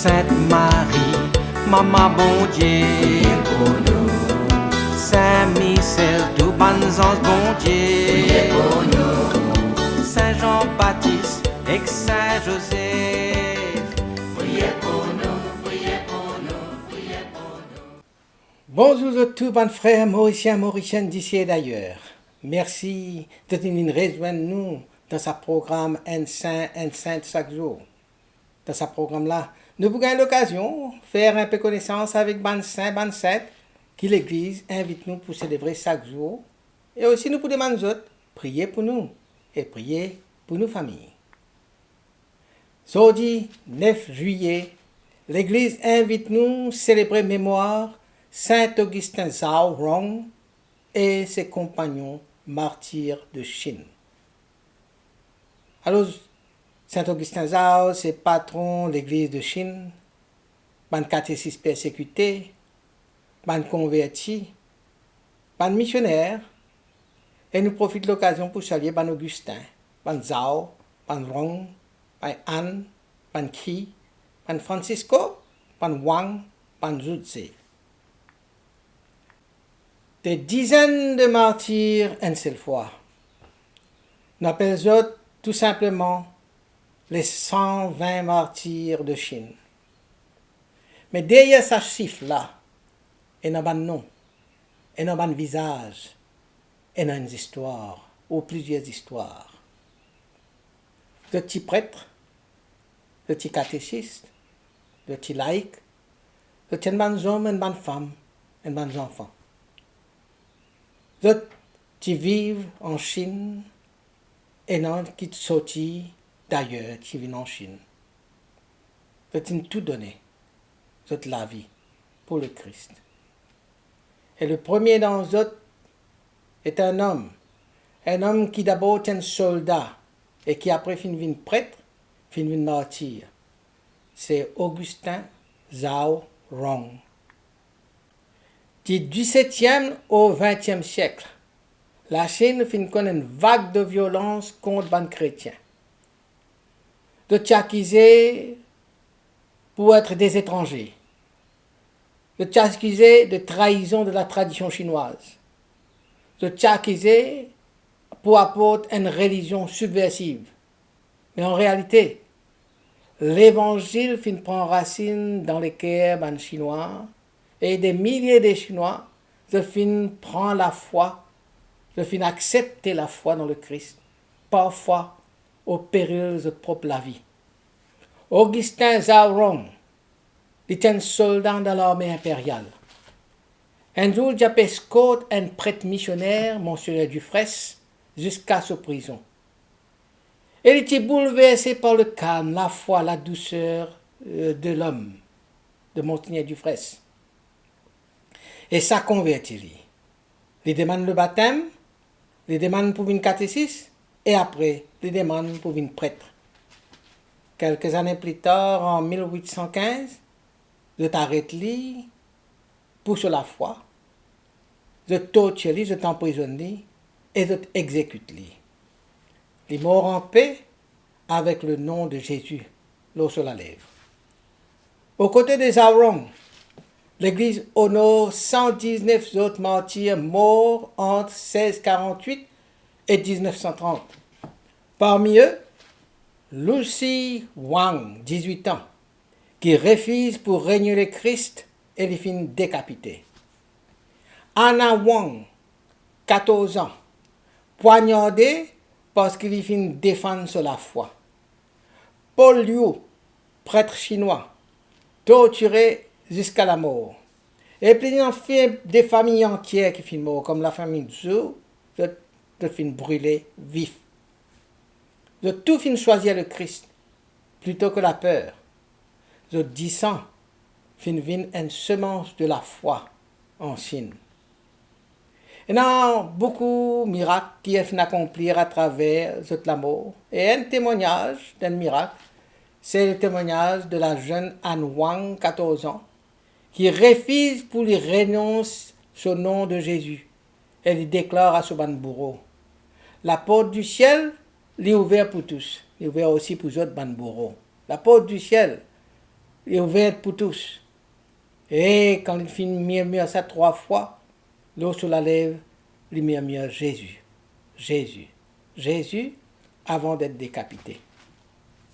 Sainte Marie, Maman bon Dieu, priez pour nous, Saint Michel, tout bon ange bon priez Dieu, pour nous, Saint Jean-Baptiste et Saint Joseph. priez pour nous, priez pour nous, priez pour nous. Bonjour à tous, bons frères mauriciens, mauriciennes d'ici et d'ailleurs. Merci de venir rejoindre nous dans ce programme Un Saint chaque jour. Dans ce programme-là, nous avons l'occasion de faire un peu connaissance avec ban saint, ban sainte, qui l'Église invite nous pour célébrer chaque jour. Et aussi nous pour demander aux autres, prier pour nous et prier pour nos familles. Jeudi 9 juillet, l'Église invite nous à célébrer mémoire Saint Augustin Zhao Rong et ses compagnons martyrs de Chine. Alors, Saint Augustin Zhao, c'est patron de l'Église de Chine, ban catéchisme persécuté, ban converti, ban missionnaire, et nous profite de l'occasion pour saluer ban Augustin, ban Zhao, ban Rong, ban Anne, ban Qi, ban Francisco, ban Wang, ban Zhuzi. Des dizaines de martyrs une seule fois. On appelle ça tout simplement les 120 martyrs de Chine. Mais derrière ce chiffre-là, il y a un nom, il y a un visage, il y a une histoire, ou plusieurs histoires. De petits prêtres, de petits catéchistes, de petits laïcs, de petits hommes et de petites femmes et de petits enfants. D'autres qui vivent en Chine et non qui sortent d'ailleurs, qui vivent en Chine. D'autres ont tout donné, d'autres la vie pour le Christ. Et le premier d'entre eux est un homme qui d'abord est un soldat et qui après finit devenu prêtre, finit devenu martyr. C'est Augustin Zhao Rong. Du XVIIe au XXe siècle, la Chine finit connaître une vague de violence contre les chrétiens. De t'accuser pour être des étrangers. De t'accuser de trahison de la tradition chinoise. De t'accuser pour apporter une religion subversive. Mais en réalité, l'évangile finit prendre racine dans les cœurs des Chinois. Et des milliers de Chinois se finissent prendre la foi, se finissent accepter la foi dans le Christ, parfois au péril de propre la vie. Augustin Zhao Rong était un soldat de l'armée impériale. Un jour, il a pescé un prêtre missionnaire, Monseigneur Dufresne, jusqu'à sa prison. Il était bouleversé par le calme, la foi, la douceur de l'homme, de Monseigneur Dufresne. Et ça convertit. Il demande le baptême, il demande pour une catéchisme, et après, il demande pour une prêtre. Quelques années plus tard, en 1815, je t'arrête lui pour sur la foi, je torture lui, je t'emprisonne lui, et je t'exécute lui. Il est mort en paix avec le nom de Jésus, l'eau sur la lèvre. Aux côtés des Zhao Rong, l'Église honore 119 autres martyrs morts entre 1648 et 1930. Parmi eux, Lucy Wang, 18 ans, qui refuse pour régner le Christ et les finit décapitée. Anna Wang, 14 ans, poignardée parce qu'il finit défendre sur la foi. Paul Liu, prêtre chinois, torturé jusqu'à la mort. Et puis il y a des familles entières qui finissent mortes, comme la famille Zhou, de finissent brûlées vifs. De tout finissent choisir le Christ, plutôt que la peur. De 10 ans, finissent une semence de la foi en Chine. Il y a beaucoup de miracles qui sont accomplis à travers cette la mort. Et un témoignage d'un miracle, c'est le témoignage de la jeune Anne Wang, 14 ans, qui refuse pour lui renoncer au nom de Jésus. Elle lui déclare à son bourreau. La porte du ciel est ouverte pour tous. Elle est ouverte aussi pour les autres bourreaux. La porte du ciel est ouverte pour tous. Et quand il finit murmure ça 3 fois, l'eau sur la lèvre, il murmure Jésus, Jésus, Jésus, avant d'être décapité.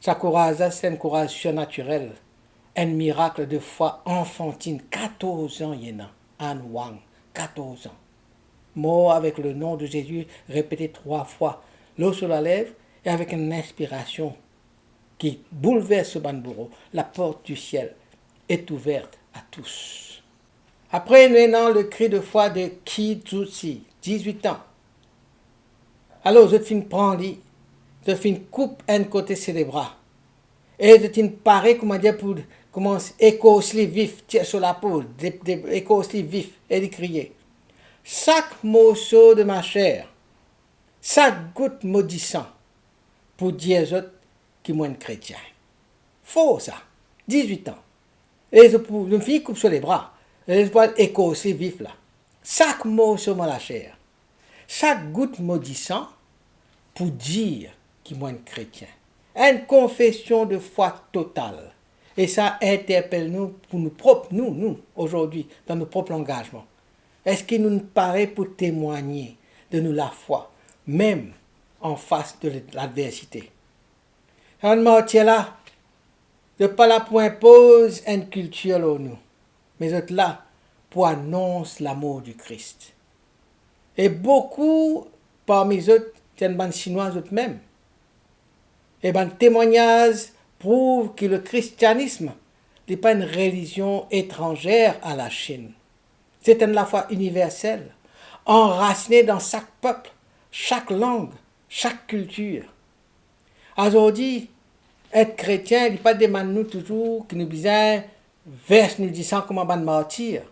Sa courage, c'est un courage surnaturel, un miracle de foi enfantine. 14 ans, il y en a. Anne Wang, 14 ans. Mort avec le nom de Jésus, répété 3 fois. L'eau sur la lèvre et avec une inspiration qui bouleverse ce Banburo. La porte du ciel est ouverte à tous. Après, nous avons le cri de foi de Ki Zutsi, 18 ans. Alors, je fin prends lui, je fin coupe un côté cérébral. Et je fin pareil, comment dire, pour commencer écorcer vif, tirer sur la peau, écorcer vif, et de crier. Chaque morceau de ma chair, chaque goutte maudissant, pour dire aux autres qui sont chrétiens. Faux ça, 18 ans. Et je me fais coupe sur les bras, et je vois écorcer vif là. Chaque morceau de la chair, chaque goutte maudissant, pour dire qu'ils sont chrétiens. Une confession de foi totale. Et ça interpelle nous pour nous propres, nous, aujourd'hui, dans nos propres engagements. Est-ce qu'il nous paraît pour témoigner de nous la foi, même en face de l'adversité? En matière là, de pas là pour imposer une culture là nous, mais autres là pour annoncer l'amour du Christ. Et beaucoup parmi eux, c'est une bande chinoise eux-mêmes. Et ben témoignage prouve que le christianisme n'est pas une religion étrangère à la Chine. C'est une la foi universelle, enracinée dans chaque peuple, chaque langue, chaque culture. Aujourd'hui, être chrétien, il n'est pas demande nous toujours que nous disons verse nous disant comment ban martyr.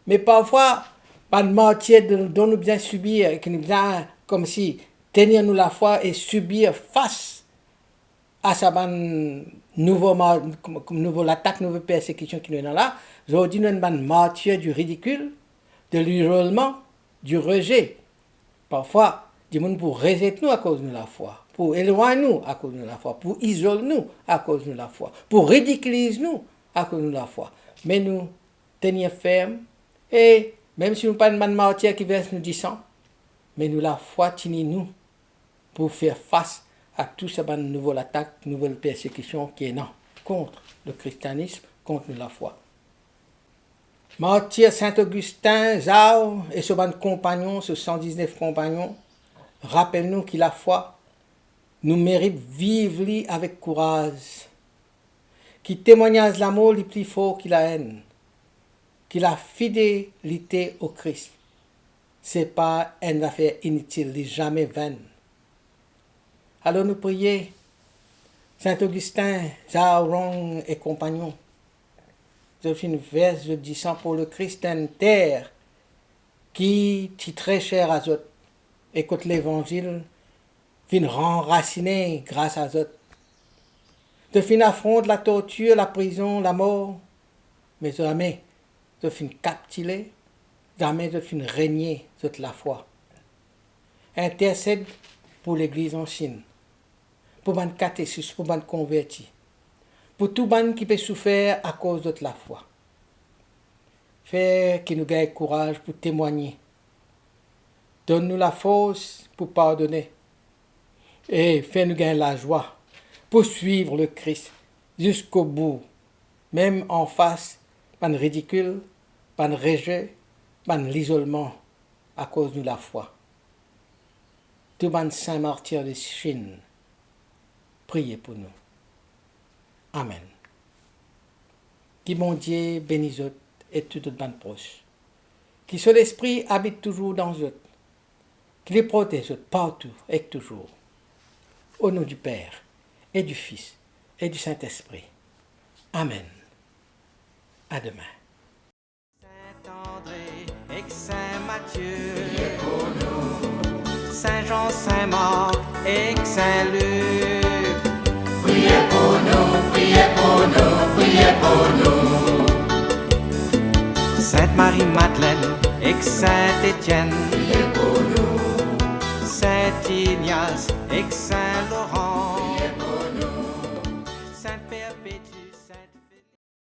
Mais parfois, ban martyr dont nous bien subir et que nous disons comme si tenir nous la foi et subir face à sa nouveau l'attaque, nouvelle persécution qui nous est là. Aujourd'hui, nous avons une martyr du ridicule, de l'isolement, du rejet. Parfois, du monde pour rejeter nous à cause de la foi, pour éloigner nous à cause de la foi, pour isoler nous à cause de la foi, pour ridiculiser nous à cause de la foi. Mais nous tenir ferme et même si nous pas une martyr qui verse nous du sang, mais nous la foi tenir nous pour faire face à tout ce nouvelle attaque, nouvelle persécution qui est non contre le christianisme, contre la foi. Martyr Saint-Augustin, Zhao et ce compagnon, ce 119 compagnons, rappelle-nous que la foi nous mérite vivre avec courage, qui témoignage l'amour le plus fort que la haine, que la fidélité au Christ. C'est pas une affaire inutile, jamais vaine. Alors nous prions, Saint-Augustin, Zhao Rong et compagnons. Je fais une verse, je dis ça pour le Christ, une terre qui est très chère à eux. Écoute l'évangile, fin enraciné grâce à eux. De fin affronte la torture, la prison, la mort, mais jamais de fin captiver, jamais de fin régner toute la foi. Intercède pour l'Église en Chine, pour ban catéchistes, pour ban convertis, pour tout ban qui peut souffrir à cause de la foi. Faire que nous gagne courage pour témoigner. Donne-nous la force pour pardonner. Et fais-nous gagner la joie pour suivre le Christ jusqu'au bout, même en face, pas de ridicule, pas de rejet, pas de l'isolement à cause de la foi. Tout ban saint martyr de Chine, priez pour nous. Amen. Qui mon Dieu bénisse eux et tout ban proche. Qui son esprit habite toujours dans eux. Qui les protège partout et toujours. Au nom du Père et du Fils et du Saint-Esprit. Amen. À demain. Saint-André et Saint-Matthieu, Saint-Jean, Saint-Marc et Saint-Luc. Priez pour nous, priez pour nous, priez pour nous. Sainte-Marie-Madeleine et Saint-Étienne, Priez pour nous. Saint-Ignace et Saint-Laurent.